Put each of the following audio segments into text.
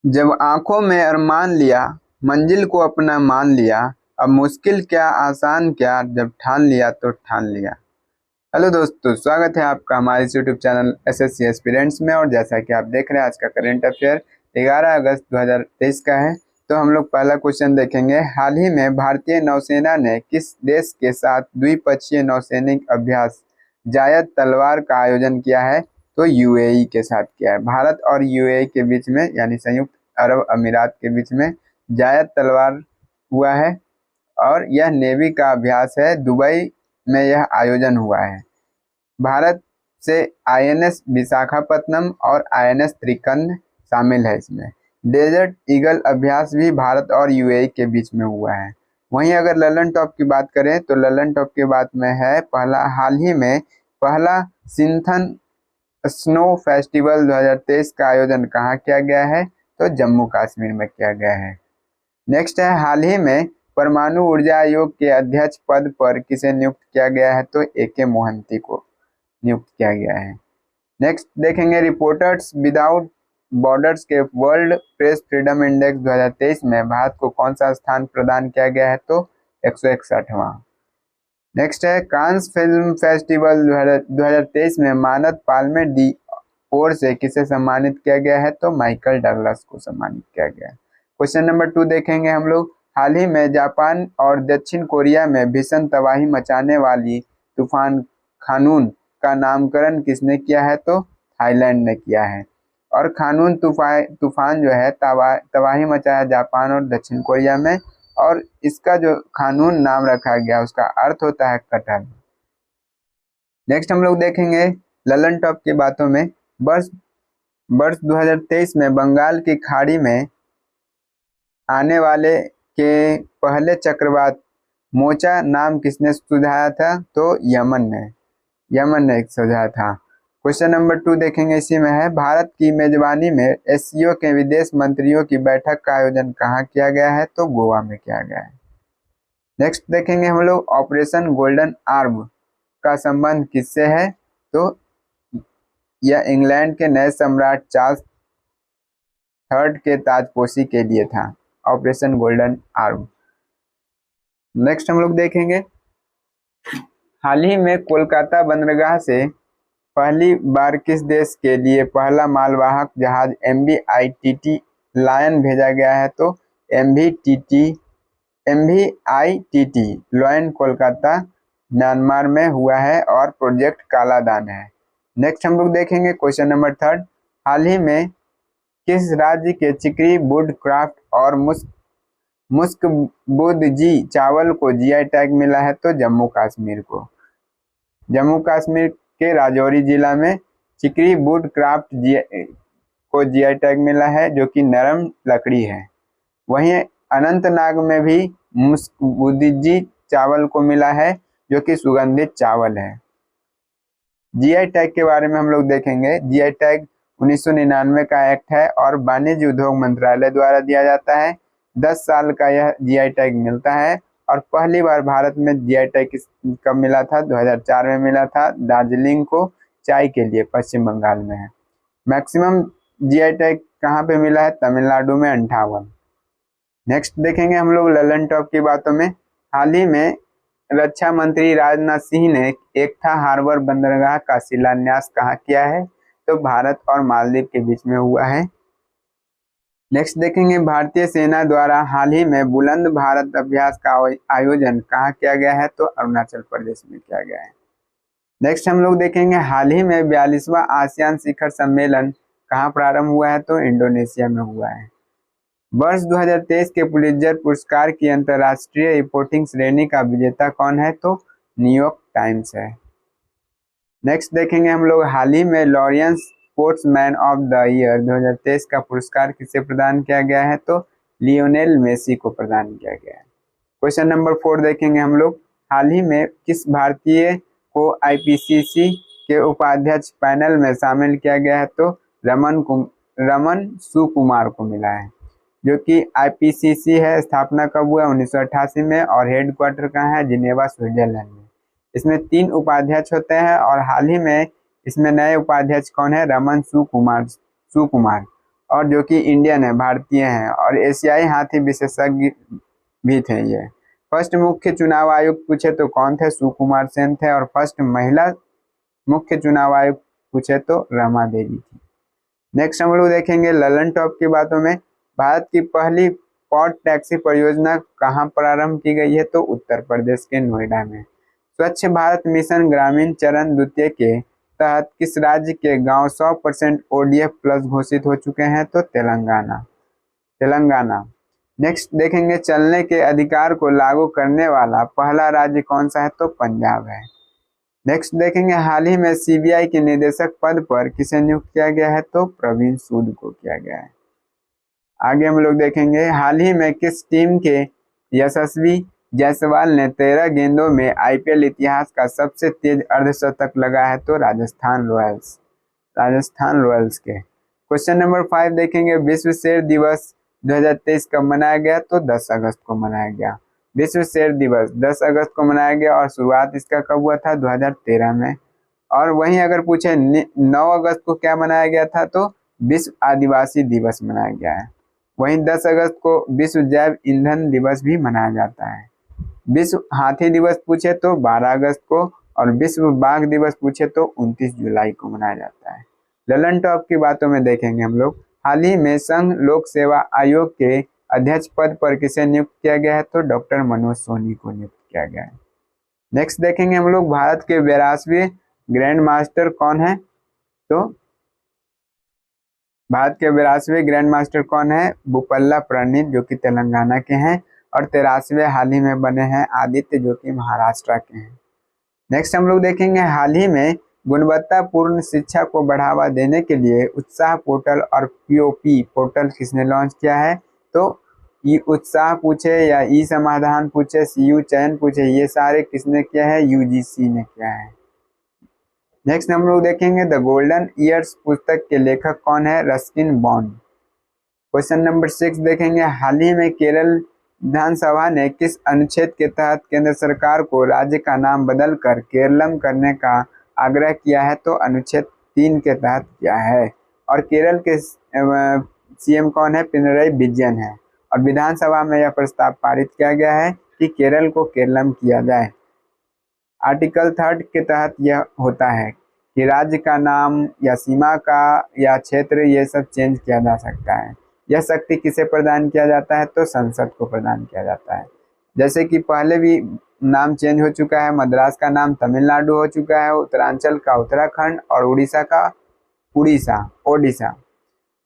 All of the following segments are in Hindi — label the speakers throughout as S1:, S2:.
S1: जब आंखों में अरमान लिया, मंजिल को अपना मान लिया। अब मुश्किल क्या आसान क्या, जब ठान लिया तो ठान लिया। हेलो दोस्तों, स्वागत है आपका हमारे यूट्यूब चैनल एसएससी एस्पिरेंट्स में। और जैसा कि आप देख रहे हैं, आज का करंट अफेयर 11 अगस्त 2023 का है। तो हम लोग पहला क्वेश्चन देखेंगे। हाल ही में भारतीय नौसेना ने किस देश के साथ द्विपक्षीय नौसैनिक अभ्यास जायद तलवार का आयोजन किया है? तो यूएई के साथ किया है। भारत और यूएई के बीच में, यानी संयुक्त अरब अमीरात के बीच में जायद तलवार हुआ है और यह नेवी का अभ्यास है। दुबई में यह आयोजन हुआ है। भारत से आईएनएस विशाखापत्तनम और आईएनएस त्रिकंद शामिल है इसमें। डेजर्ट ईगल अभ्यास भी भारत और यूएई के बीच में हुआ है। वहीं अगर ललन टॉप की बात करें तो ललन टॉप की बात में है हाल ही में पहला सिंथन स्नो फेस्टिवल 2023 का आयोजन कहाँ किया गया है? तो जम्मू कश्मीर में किया गया है। नेक्स्ट है, हाल ही में परमाणु ऊर्जा आयोग के अध्यक्ष पद पर किसे नियुक्त किया गया है? तो एके मोहंती को नियुक्त किया गया है। नेक्स्ट देखेंगे, रिपोर्टर्स विदाउट बॉर्डर्स के वर्ल्ड प्रेस फ्रीडम इंडेक्स 2023 में भारत को कौन सा स्थान प्रदान किया गया है? तो 161वां। नेक्स्ट है, कांस फिल्म फेस्टिवल 2023 में मानद पाल्मे डी ओर से किसे सम्मानित किया गया है? तो माइकल डगलस को सम्मानित किया गया है। क्वेश्चन नंबर 2 देखेंगे हम लोग। हाल ही में जापान और दक्षिण कोरिया में भीषण तबाही मचाने वाली तूफान खानून का नामकरण किसने किया है? तो थाईलैंड ने किया है। और खानून तूफान जो है तबाही मचाया जापान और दक्षिण कोरिया में, और इसका जो खानून नाम रखा गया उसका अर्थ होता है कटहल। नेक्स्ट हम लोग देखेंगे ललन टॉप की बातों में। वर्ष 2023 में बंगाल की खाड़ी में आने वाले के पहले चक्रवात मोचा नाम किसने सुझाया था? तो यमन ने एक सुझाया था। क्वेश्चन नंबर 2 देखेंगे, इसी में है, भारत की मेजबानी में एससीओ के विदेश मंत्रियों की बैठक का आयोजन कहाँ किया गया है? तो गोवा में किया गया है। नेक्स्ट देखेंगे हम लोग, ऑपरेशन गोल्डन आर्म का संबंध किससे है? तो यह इंग्लैंड के नए सम्राट चार्ल्स थर्ड के ताजपोशी के लिए था, ऑपरेशन गोल्डन आर्म। नेक्स्ट हम लोग देखेंगे, हाल ही में कोलकाता बंदरगाह से पहली बार किस देश के लिए पहला मालवाहक जहाज MV-ITT लायन भेजा गया है? तो MV-ITT लायन कोलकाता म्यांमार में हुआ है और प्रोजेक्ट कालादान है। नेक्स्ट हम लोग देखेंगे क्वेश्चन नंबर 3, हाल ही में किस राज्य के चिकरी वुड क्राफ्ट और मुस्कबुद्जी चावल को जीआई टैग मिला है? तो जम्मू कश्मीर को। जम्मू कश्मीर के राजौरी जिला में चिकरी वुड क्राफ्ट को जीआई टैग मिला है, जो कि नरम लकड़ी है। वहीं अनंतनाग में भी मुस्कबुद्जी चावल को मिला है, जो कि सुगंधित चावल है। जीआई टैग के बारे में हम लोग देखेंगे। जीआई टैग 1999 का एक्ट है और वाणिज्य उद्योग मंत्रालय द्वारा दिया जाता है। 10 साल का यह जीआई टैग मिलता है। और पहली बार भारत में जीआई टैग कब मिला था? 2004 में मिला था, दार्जिलिंग को चाय के लिए, पश्चिम बंगाल में है। मैक्सिमम जीआई टैग कहाँ पे मिला है? तमिलनाडु में 58। नेक्स्ट देखेंगे हम लोग ललन टॉप की बातों में। हाल ही में रक्षा मंत्री राजनाथ सिंह ने एकता हार्बर बंदरगाह का शिलान्यास कहाँ किया है? तो भारत और मालदीव के बीच में हुआ है। नेक्स्ट देखेंगे, भारतीय सेना द्वारा हाल ही में बुलंद भारत अभ्यास का आयोजन कहाँ किया गया है? तो अरुणाचल प्रदेश में किया गया है। नेक्स्ट हम लोग देखेंगे, हाल ही में 42वां आसियान शिखर सम्मेलन कहाँ प्रारंभ हुआ है? तो इंडोनेशिया में हुआ है। वर्ष 2023 के पुलित्जर पुरस्कार की अंतर्राष्ट्रीय रिपोर्टिंग श्रेणी का विजेता कौन है? तो न्यूयॉर्क टाइम्स है। नेक्स्ट देखेंगे हम लोग, हाल ही में Laureus sportsman of the year 2023 का पुरस्कार किसे प्रदान किया गया है? तो लियोनेल मेसी को प्रदान किया गया है। क्वेश्चन नंबर 4 देखेंगे हम लोग, हाल ही में किस भारतीय को आईपीसीसी के उपाध्यक्ष पैनल में शामिल किया गया है? तो रमन सुकुमार को मिला है। जो कि आईपीसीसी है, स्थापना कब हुआ? 1988 में, और हेडक्वार्टर कहाँ है? जिनेवा, स्विट्जरलैंड में। इसमें 3 उपाध्यक्ष होते हैं और हाल ही में इसमें नए उपाध्यक्ष कौन है? रमन सुकुमार। और जो कि इंडियन है, भारतीय हैं और एशियाई हाथी विशेषज्ञ भी थे ये। फर्स्ट मुख्य चुनाव आयुक्त पूछे तो कौन थे? सुकुमार सेन थे। और फर्स्ट महिला मुख्य चुनाव आयुक्त पूछे तो रमा देवी थी। नेक्स्ट हम लोग देखेंगे ललन टॉप की बातों में। भारत की पहली पॉड टैक्सी परियोजना कहाँ प्रारंभ की गई है? तो उत्तर प्रदेश के नोएडा में। स्वच्छ भारत मिशन ग्रामीण चरण द्वितीय के तहत किस राज्य के गांव 100% ODF प्लस घोषित हो चुके हैं? तो तेलंगाना। नेक्स्ट देखेंगे चलने के अधिकार को लागू करने वाला पहला राज्य कौन सा है? तो पंजाब है। नेक्स्ट देखेंगे हाल ही में CBI के निदेशक पद पर किसे नियुक्त किया गया है? तो प्रवीण सूद को किया गया है। आगे हम लोग देखेंगे हाल ही में किस टीम के यशस्वी जायसवाल ने 13 गेंदों में IPL इतिहास का सबसे तेज अर्धशतक लगा है? तो राजस्थान रॉयल्स के। क्वेश्चन नंबर 5 देखेंगे विश्व शेर दिवस 2023 कब मनाया गया? तो 10 अगस्त को मनाया गया। विश्व शेर दिवस 10 अगस्त को मनाया गया और शुरुआत इसका कब हुआ था? 2013 में। और वहीं अगर पूछे 9 अगस्त को क्या मनाया गया था? तो विश्व आदिवासी दिवस मनाया गया है। वहीं 10 अगस्त को विश्व जैव ईंधन दिवस भी मनाया जाता है। विश्व हाथी दिवस पूछे तो 12 अगस्त को और विश्व बाघ दिवस पूछे तो 29 जुलाई को मनाया जाता है। ललन टॉप की बातों में देखेंगे हम लोग हाल ही में संघ लोक सेवा आयोग के अध्यक्ष पद पर किसे नियुक्त किया गया है? तो डॉक्टर मनोज सोनी को नियुक्त किया गया है। नेक्स्ट देखेंगे हम लोग भारत के 82वें ग्रैंड मास्टर कौन है? तो भारत के 82वें ग्रैंड मास्टर कौन है? बुपल्ला प्रणीत जो कि तेलंगाना के हैं। और 83वें हाल ही में बने हैं आदित्य जो कि महाराष्ट्र के हैं। नेक्स्ट हम लोग देखेंगे हाल ही में गुणवत्तापूर्ण शिक्षा को बढ़ावा देने के लिए उत्साह पोर्टल और POP पोर्टल किसने लॉन्च किया है? तो ई उत्साह पूछे या ई समाधान पूछे, CU चयन पूछे, ये सारे किसने किया है? UGC ने किया है। नेक्स्ट हम लोग देखेंगे द गोल्डन ईयर्स पुस्तक के लेखक कौन है? Ruskin bond. क्वेश्चन नंबर 6 देखेंगे हाल ही में केरल विधानसभा ने किस अनुच्छेद के तहत केंद्र सरकार को राज्य का नाम बदलकर केरलम करने का आग्रह किया है? तो अनुच्छेद 3 के तहत किया है। और केरल के CM कौन है? पिनरई विजयन है। और विधानसभा में यह प्रस्ताव पारित किया गया है कि केरल को केरलम किया जाए। आर्टिकल 3 के तहत यह होता है कि राज्य का नाम या सीमा का या क्षेत्र ये सब चेंज किया जा सकता है। यह शक्ति किसे प्रदान किया जाता है? तो संसद को प्रदान किया जाता है। जैसे कि पहले भी नाम चेंज हो चुका है, मद्रास का नाम तमिलनाडु हो चुका है, उत्तरांचल का उत्तराखंड और उड़ीसा का ओडिशा।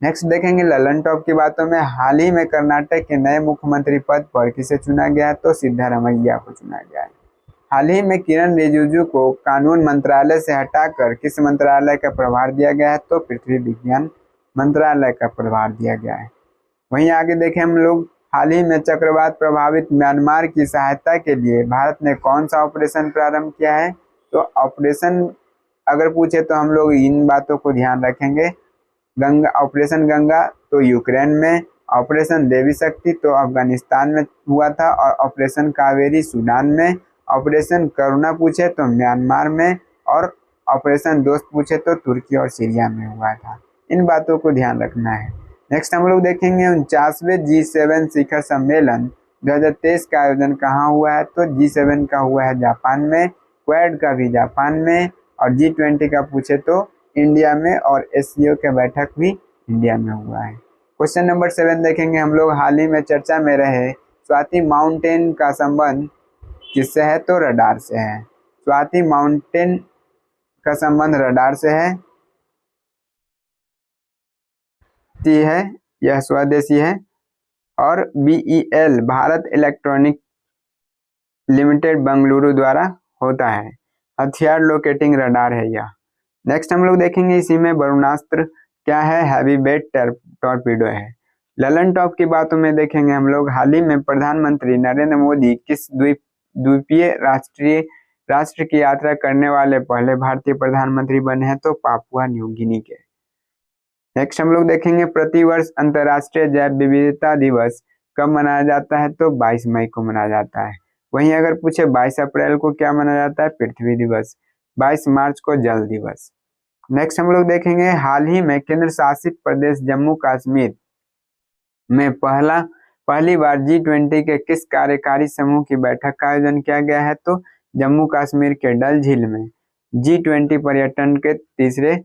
S1: नेक्स्ट देखेंगे ललन टॉप की बातों में हाल ही में कर्नाटक के नए मुख्यमंत्री पद पर किसे चुना गया है? तो सिद्धारमैया को चुना गया है। हाल ही में किरण रिजिजू को कानून मंत्रालय से हटाकर किस मंत्रालय का प्रभार दिया गया है? तो पृथ्वी विज्ञान मंत्रालय का प्रभार दिया गया है। वहीं आगे देखें हम लोग हाल ही में चक्रवात प्रभावित म्यांमार की सहायता के लिए भारत ने कौन सा ऑपरेशन प्रारंभ किया है? तो ऑपरेशन अगर पूछे तो हम लोग इन बातों को ध्यान रखेंगे। ऑपरेशन गंगा तो यूक्रेन में, ऑपरेशन देवी शक्ति तो अफगानिस्तान में हुआ था और ऑपरेशन कावेरी सूडान में, ऑपरेशन करुणा पूछे तो म्यांमार में और ऑपरेशन दोस्त पूछे तो तुर्की और सीरिया में हुआ था। इन बातों को ध्यान रखना है। नेक्स्ट हम लोग देखेंगे 49वें G7 शिखर सम्मेलन 2023 का आयोजन कहाँ हुआ है? तो G7 का हुआ है जापान में, क्वाड का भी जापान में और G20 का पूछे तो इंडिया में और SCO के बैठक भी इंडिया में हुआ है। क्वेश्चन नंबर 7 देखेंगे हम लोग हाल ही में चर्चा में रहे स्वाति माउंटेन का संबंध किससे है? तो रडार से है। स्वाति माउंटेन का संबंध रडार से है। यह स्वदेशी है। और BEL Bharat electronic limited Bengaluru द्वारा होता है। हथियार लोकेटिंग रडार है यह। नेक्स्ट हम लोग देखेंगे इसी में वरुणास्त्र क्या है? हैवी वेट टॉर्पीडो है। ललन टॉप की बातों में देखेंगे हम लोग हाल ही में प्रधानमंत्री नरेंद्र मोदी किस द्वीपीय राष्ट्र की यात्रा करने वाले पहले भारतीय प्रधानमंत्री बने हैं? तो पापुआ न्यू गिनी के। नेक्स्ट हम लोग देखेंगे प्रतिवर्ष अंतर्राष्ट्रीय जैव विविधता दिवस कब मनाया जाता है? तो 22 मई को मनाया जाता है। वहीं अगर पूछे 22 अप्रैल को क्या मनाया जाता है? पृथ्वी दिवस। 22 मार्च को जल दिवस। नेक्स्ट हम लोग देखेंगे हाल ही में केंद्र शासित प्रदेश जम्मू कश्मीर में पहली बार G20 के किस कार्यकारी समूह की बैठक का आयोजन किया गया है? तो जम्मू कश्मीर के डल झील में G20 पर्यटन के तीसरे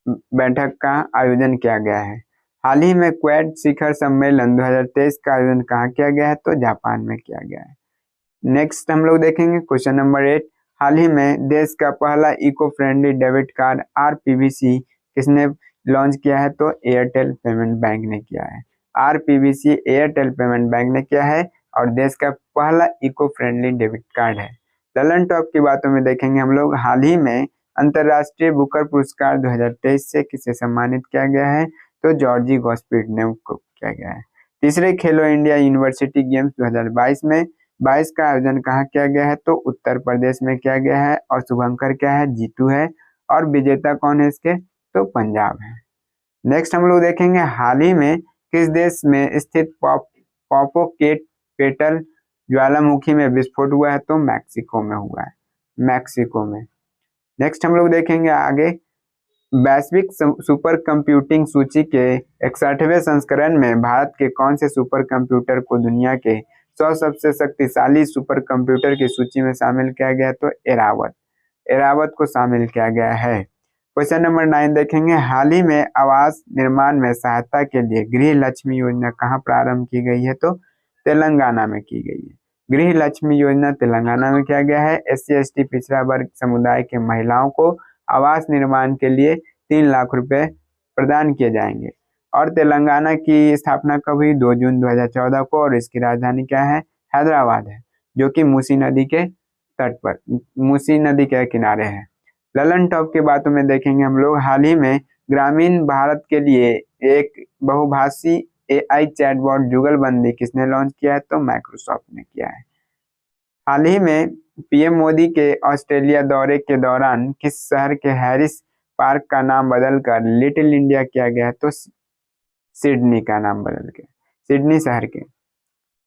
S1: बैठक का आयोजन किया गया है। हाल ही में क्वेड शिखर सम्मेलन 2023 का आयोजन कहाँ किया गया है? तो जापान में किया गया है। नेक्स्ट हम लोग देखेंगे क्वेश्चन नंबर 8, हाल ही में देश का पहला eco friendly debit card RPBC किसने लॉन्च किया है? तो एयरटेल पेमेंट बैंक ने किया है। RPBC एयरटेल पेमेंट बैंक ने किया है और देश का पहला इको फ्रेंडली डेबिट कार्ड है। ललन टॉप की बातों में देखेंगे हम लोग, हाल ही में अंतरराष्ट्रीय बुकर पुरस्कार 2023 से किसे सम्मानित किया गया है? तो जॉर्जी गॉस्पिट ने को किया गया है। तीसरे खेलो इंडिया यूनिवर्सिटी गेम्स 2022 में 22 का आयोजन कहाँ किया गया है? तो उत्तर प्रदेश में किया गया है और शुभंकर क्या है? जीतू है और विजेता कौन है इसके? तो पंजाब है। नेक्स्ट हम लोग देखेंगे हाल ही में किस देश में स्थित पॉपोकेटपेटल ज्वालामुखी में विस्फोट हुआ है? तो मैक्सिको में हुआ है, मैक्सिको में। नेक्स्ट हम लोग देखेंगे आगे, वैश्विक सुपर कंप्यूटिंग सूची के 61वें संस्करण में भारत के कौन से सुपर कंप्यूटर को दुनिया के 100 सबसे शक्तिशाली सुपर कंप्यूटर की सूची में शामिल किया गया? तो एरावत को शामिल किया गया है। क्वेश्चन नंबर 9 देखेंगे, हाल ही में आवास निर्माण में सहायता के लिए गृह लक्ष्मी योजना कहाँ प्रारंभ की गई है? तो तेलंगाना में की गई है। गृह लक्ष्मी योजना तेलंगाना में किया गया है। SC/ST पिछड़ा वर्ग समुदाय के महिलाओं को आवास निर्माण के लिए 3 लाख रुपए प्रदान किए जाएंगे और तेलंगाना की स्थापना कब हुई? 2 जून 2014 को और इसकी राजधानी क्या है? हैदराबाद है, जो कि मूसी नदी के तट पर, मूसी नदी के किनारे है। ललन टॉप की बातों में देखेंगे हम लोग, हाल ही में ग्रामीण भारत के लिए एक बहुभाषी AI चैटबॉट जुगलबंदी किसने लॉन्च किया है? तो माइक्रोसॉफ्ट ने किया है। हाल ही में PM मोदी के ऑस्ट्रेलिया दौरे के दौरान किस शहर के हैरिस पार्क का नाम बदलकर लिटिल इंडिया किया गया है? तो सिडनी का नाम बदल के, सिडनी शहर के।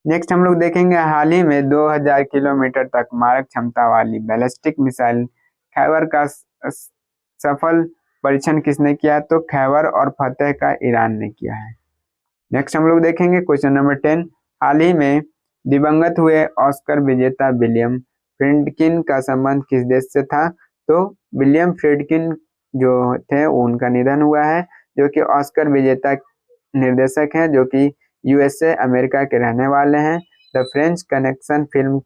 S1: नेक्स्ट हम लोग देखेंगे हाल ही में 2000 किलोमीटर तक मारक क्षमता वाली बैलिस्टिक मिसाइल खैबर का सफल परीक्षण किसने किया? तो खैबर और फतेह का ईरान ने किया है। नेक्स्ट हम लोग देखेंगे क्वेश्चन नंबर 10, हाल ही में दिवंगत हुए ऑस्कर विजेता विलियम फ्रिडकिन का संबंध किस देश से था? तो विलियम फ्रिडकिन जो थे उनका निधन हुआ है, जो कि ऑस्कर विजेता निर्देशक हैं, जो कि USA अमेरिका के रहने वाले हैं। द फ्रेंच कनेक्शन फिल्म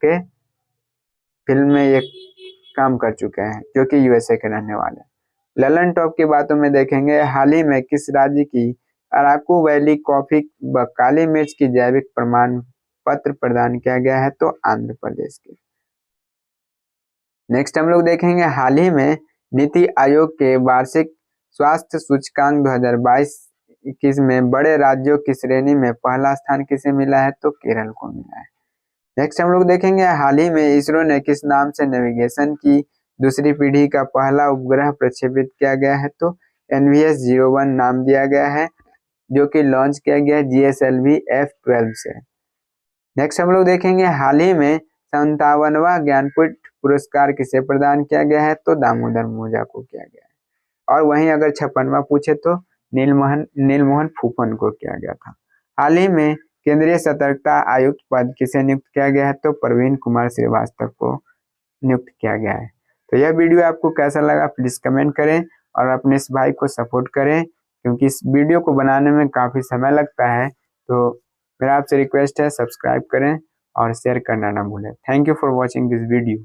S1: में ये काम कर चुके हैं, जो कि USA के रहने वाले हैं। ललन टॉप की बातों में देखेंगे, हाल ही में किस राज्य की अराकू वैली कॉफी व काली मिर्च की जैविक प्रमाण पत्र प्रदान किया गया है? तो आंध्र प्रदेश के। नेक्स्ट हम लोग देखेंगे हाल ही में नीति आयोग के वार्षिक स्वास्थ्य सूचकांक 2022-21 में बड़े राज्यों की श्रेणी में पहला स्थान किसे मिला है? तो केरल को मिला है। नेक्स्ट हम लोग देखेंगे हाल ही में इसरो ने किस नाम से नेविगेशन की दूसरी पीढ़ी का पहला उपग्रह प्रक्षेपित किया गया है? तो NVS-01 नाम दिया गया है, जो कि लॉन्च किया गया है GSLV F12 से। नेक्स्ट हम लोग देखेंगे हाल ही में 57वां ज्ञानपीठ पुरस्कार किसे प्रदान किया गया है? तो दामोदर मोजा को किया गया है। और वहीं अगर 56वां पूछे तो नीलमोहन फूकन को किया गया था। हाल ही में केंद्रीय सतर्कता आयुक्त पद किसे नियुक्त किया गया है? तो प्रवीण कुमार श्रीवास्तव को नियुक्त किया गया है। तो यह वीडियो आपको कैसा लगा प्लीज कमेंट करें और अपने इस भाई को सपोर्ट करें, क्योंकि इस वीडियो को बनाने में काफी समय लगता है। तो मेरा आपसे रिक्वेस्ट है, सब्सक्राइब करें और शेयर करना ना भूलें। Thank you for watching this video.